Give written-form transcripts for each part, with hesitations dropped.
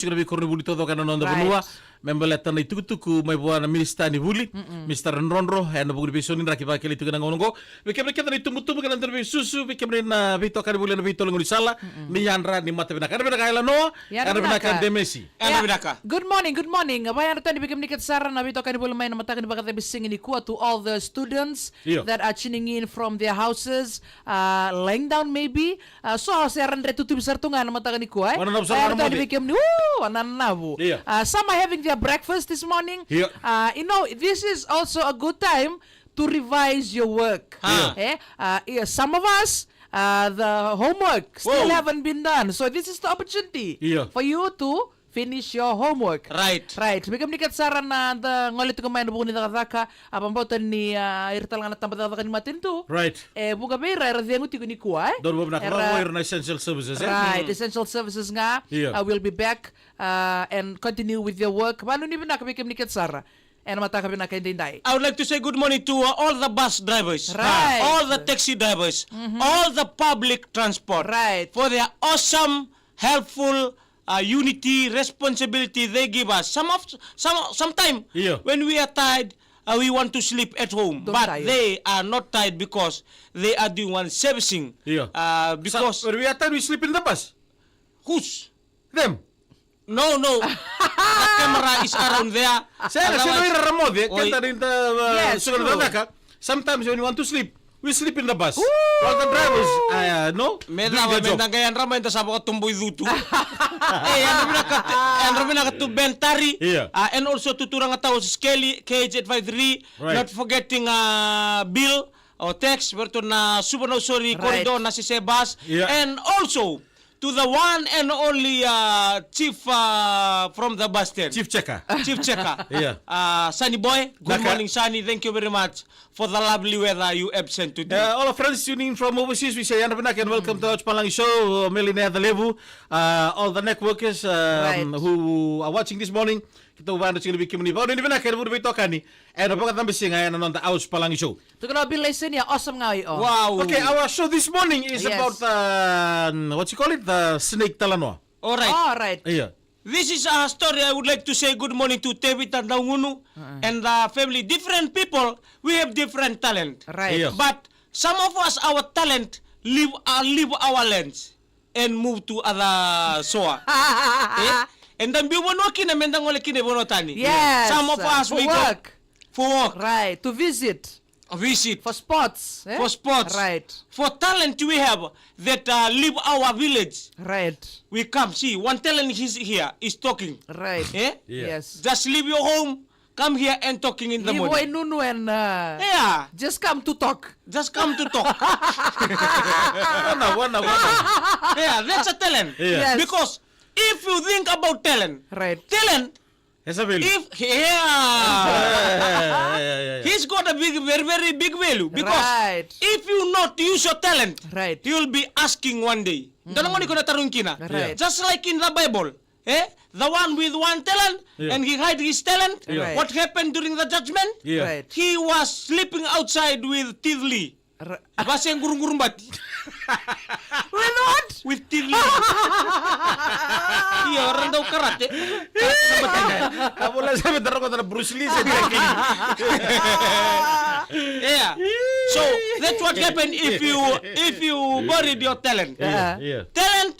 Sinabi ko rin buli todo ka na nonda bunua. Membalatan na itukutuku may buwan na minista ni Buli. Mr. Ronro. Ayan na bugli bisonin raki pa kili tugan ng onong ko. Bikem rin kita na itumutubo ka ng terbi susu. Bikem rin na bito ka buli na bito lang ulisala. Ni Yandra ni Mata Binaka. Ano binaka no? Ano binaka Demesi. Ano binaka? Good morning. Bayan na tayo, bigam ni Katsara na bito ka ni Bulamay na matakin baka tayo singin ni Kuwa to all the students that are tuning in from their houses, laying down maybe. So, si Arandre tutubisar to nga na matakin ni Kuwa. Ano na Bayan na tayo, bigam ni, ananabu. Some are having their breakfast this morning. You know, this is also a good time to revise your work. Some of us, the homework still haven't been done. So this is the opportunity for you to finish your homework. Right. Bigam ni Katsara na ngolit ko may nabuko ni Takataka, abambotan ni irtal nga natambataka ni Matinto. Right. Buga beira, radhenguti ko ni Kuwa. Doon mo binaka na essential services. Right, essential services nga. We'll be back and continue with your work. Paano ni binaka bigam ni Katsara? And mataka binaka hindi. I would like to say good morning to all the bus drivers, Right. all the taxi drivers, all the public transport, Right. for their awesome, helpful, unity, responsibility they give us. Sometime when we are tired, we want to sleep at home, but they are not tired because they are doing one servicing. Because when we are tired, we sleep in the bus. who's Them. no, the camera is around there. Saya kasi no iramode kanta rin Yes, sugal true. ka. Sometimes when you want to sleep, we sleep in the bus. While the drivers, no, doing Meda their job. meda gayan ramay ta sabo ka tumboy dutu. Yan na to Bentari. And also to turang tao Skelly KH853. Right. Not forgetting Bill or Tex berto na Subarno sorry Right. corridor na si Sebas. And also to the one and only chief from the bus stand. Chief checker. Chief Checker. Sunny Boy. Good Naka. morning, Sunny. Thank you very much for the lovely weather you absent today. All our friends tuning from overseas, we say Yan and welcome to Ouch Palang Show, Millionaire the Levu, all the networkers who are watching this morning. Kita ubah na sila bikin ni. Bawa ni benak kan buru bitokan ni. Ano pa katang bising ayan nanon ta Ouch Palang Show. Tukano bilesen ya awesome nga yo. Wow. Okay, our show this morning is Yes. about what you call it, the snake talanoa. All right. All right. This is a story I would like to say good morning to Tevita Daungunu and the family. Different people, we have different talent. Right. But some of us, our talent, leave our lands and move to other soa. And then we were working and then only kine bonotani. Yes. Some of us For we work. go for work, Right. To visit. visit, For sports. for sports, Right. for talent we have that leave our village. Right. We come see one talent is here is talking. Right. Yes. Just leave your home, come here and talking in the Iwo morning. Nunu and just come to talk. Just come to talk. Wana. That's a talent. Yes. Because if you think about talent, Right. talent, Esa value. he's got a very, very big value. Because Right. if you not use your talent, Right. you'll be asking one day. Dalang ko na tarung kina. Right. Just like in the Bible. The one with one talent and he hide his talent. Yeah. What happened during the judgment? Right. He was sleeping outside with Tidli. Bahasa yang gurung-gurung bat. With what? With Tidli. Iya, orang daw karate. Kamu lah saya bentar kau Bruce Lee saya bilang gini. Yeah. So that's what happened if you buried your talent. Talent.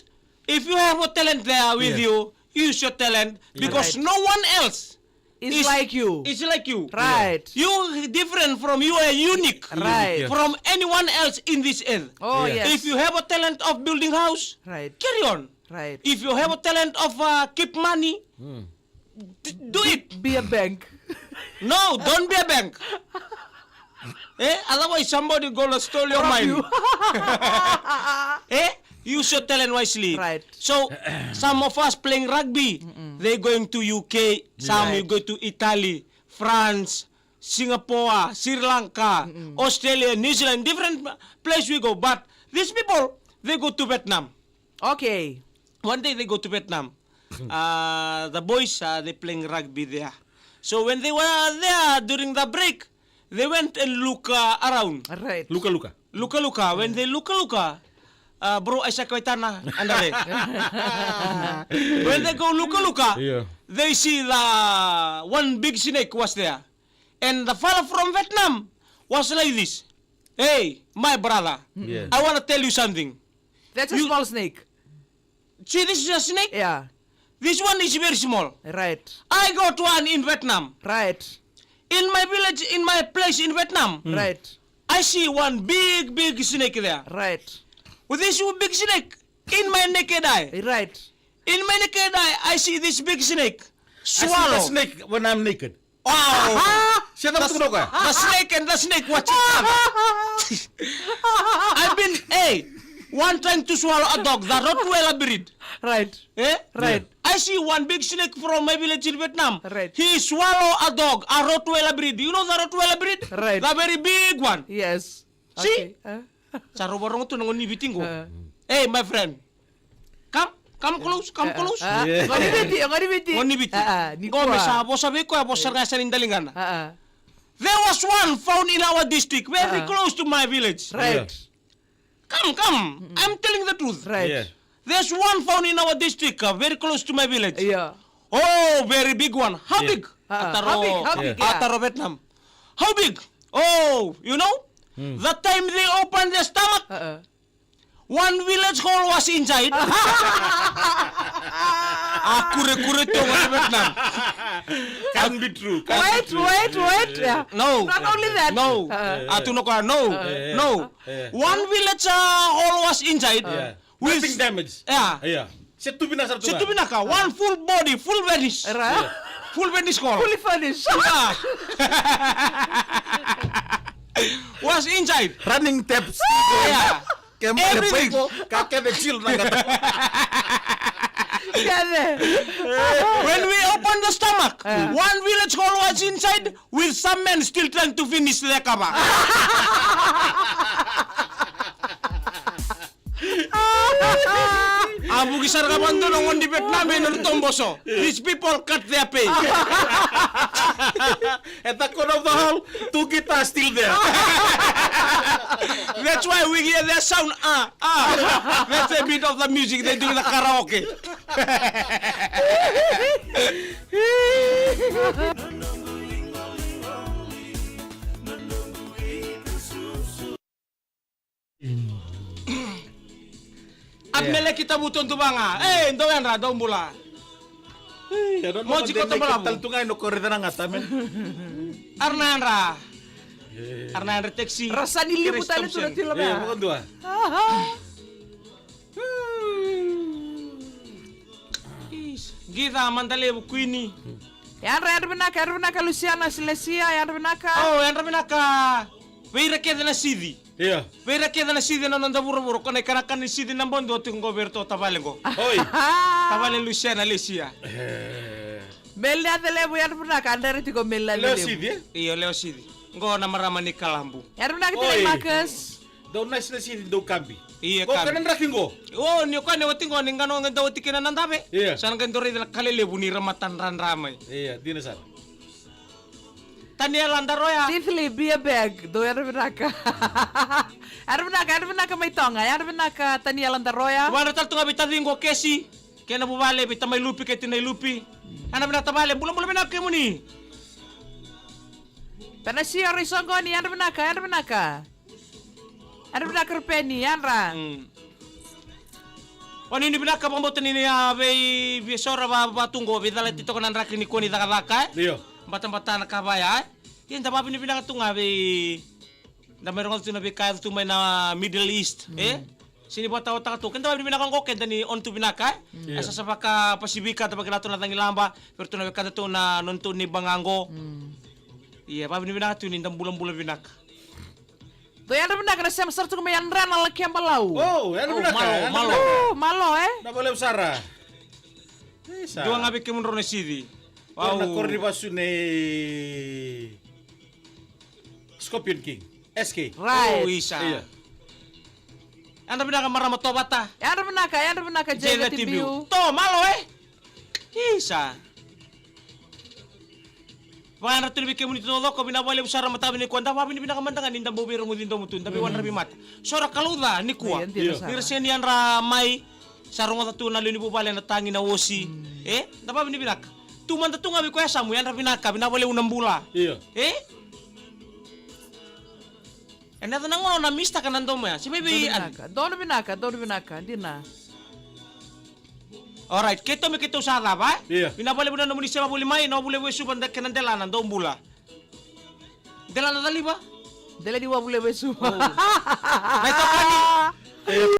If you have a talent there with you, use your talent because Right. no one else It's like you. is like you. Right. You different from you are unique Right. from anyone else in this earth. Oh, yes. If you have a talent of building house, Right. carry on. Right. If you have a talent of keep money, do it. Be a bank. No, don't be a bank. Otherwise somebody gonna steal your Rob mind. you. Use your talent wisely. Right. So some of us playing rugby, they going to UK, some Right. will go to Italy, France, Singapore, Sri Lanka, Australia, New Zealand, different place we go. But these people, they go to Vietnam. Okay. One day they go to Vietnam. The boys, they playing rugby there. So when they were there during the break, they went and look around. Right. Luka. Luka. When they look, bro Aisyah Koitana, andare. When they go luka, Yeah. they see the one big snake was there. And the fellow from Vietnam was like this. Hey, my brother, Yeah. I want to tell you something. That's a small snake. See, this is a snake. Yeah. This one is very small. Right. I got one in Vietnam. Right. In my village, in my place in Vietnam, Right. I see one big snake there. Right. With this big snake in my naked eye. Right. In my naked eye, I see this big snake. I see Swallow. the snake when I'm naked. Wow. Siya na matulog ka? The snake and the snake watch each other. I've been, one trying to swallow a dog, the Rottweiler breed. Right. Eh? Right. I see one big snake from my village in Vietnam. Right. He swallow a dog, a Rottweiler breed. You know the Rottweiler breed? Right. The very big one. Yes. See? Okay. Caro barong ito nangon nibiting ko. Hey, my friend. Come close. Yeah. Ngonibiti. Ngonibiti. Go me sabo sabi ko abo sarga sa nindalingan. There was one found in our district, very close to my village. Right. Come. I'm telling the truth. Right. Yeah. There's one found in our district, very close to my village. Yeah. Oh, very big one. How Yeah. big? How big? Yeah. Ataro Vietnam. How big? Oh, you know? The time they opened their stomach, one village hall was inside. Kure to Vietnam. Can be true. Wait. Yeah. No. Not only that. No. No. One village hall was inside. Yeah. With, Nothing damage. yeah. Yeah. Situ binasa Situ binaka, one full body, full vanish. Right. Full vanish hall. Fully furnished. Yeah. Was inside. Running taps. Yeah. Everything. Kakek kecil na kata. When we opened the stomach, one village hall was inside with some men still trying to finish their kaba. Abu gisar ka bando nung di Vietnam ng tomboso. These people cut their pay. At the corner of the hall, two guitars still there. That's why we hear their sound. That's a bit of the music they do in the karaoke. At mele kita buton tu banga. Ndo yan ra daw mula. Mo jiko to malabu. Taltungay no korita na nga tamen. Arnan ra. Arnan ra taxi. Rasa niliputan itu na tila Yeah, ba? bukan dua. Gita mandale bu kuini. Yan benaka Luciana Silesia, yan benaka. Oh, yan ra binaka. Veira keda na sidi. Iya. Veira keda na sidi na nanda buru-buru kone kanakan ni sidi na bondo tu goberto tabalengo. Oi. Tabale Luciana Lesia. Melnya telebu yan benaka, anda reti ko melnya Leo telebu. sidi. Iyo leo sidi. Ngo na marama ni kalambu. Yan benaka Oi. tele Marcus. Daw nice na sidi daw kambi. Iya Ko kambi. kanan raking ko. Oh, niyo ka niyo tingo ning gano nga daw tikinan nandabe. Iya. San gandori dal kalelebu ni ramatan ranramay. Iya, di na sar. Tania landaroya. Tithli be a bag, do yan benaka. Yan benaka may tonga, yan benaka Tania Landaroya. Wala tal tunga bitadingo kesi. Kena bubale bitamay lupi kay tinay lupi. Ana binatabale bulan-bulan binake mo ni. Panasio risongo ni yan benaka. Yan benaka rupeni, yan ra. Wani ni binaka pambotan ni be sora ba tunggo bidala tito kanan rakini ko ni dakalaka. Iyo. Batan-batan kabaya. Yan tababi ni binaka tunga be na meron ko tunabi kaya tumay na Middle East. Sini buat tahu tak tu. Kan tahu binaka ko kenta ni on tu binaka. Asa sa paka pasibika tapos kinato na tangilamba. Pero tunabi kanta tu na nonton ni bangango. Iya, pabi ni binaka tu ni bulan-bulan binaka. Do yan benaka na siyam sartu kumayan ran alaki ang balau. Oh, yan na ka. malo. Malo Na boleh usara. Isa. Dua ngabi ke mundur sidi. Wow. Na korni basu ni Scorpion King. SK. Right. Oh, isa. Iya. Anda binaka marama tobata. Yan benaka Jega Tibiu. To malo Isa. Wana tu lebih kemuniti no ko binawale usara mata ni kwanda pa bini binakamantangan ninda bobero mo dindo mutun tapi wan rabi mata. Sora kaluda ni kuwa. Dirsen yan ra mai sarong tatu na luni bubale na tangi na wosi. Dapa bini binak. Tuman tatu ngabi ko samu yan rabi naka binawale unang bula. Ena tanang ngono na mista kanan do mo ya. Si baby Dono binaka, dina. Alright, kito mi kito sara ba? Binabali mo na naman siya mabuli may, no bule wesu banda kanandelanan do bula. Delana dali ba? Dele di wa bule besu. May to kani.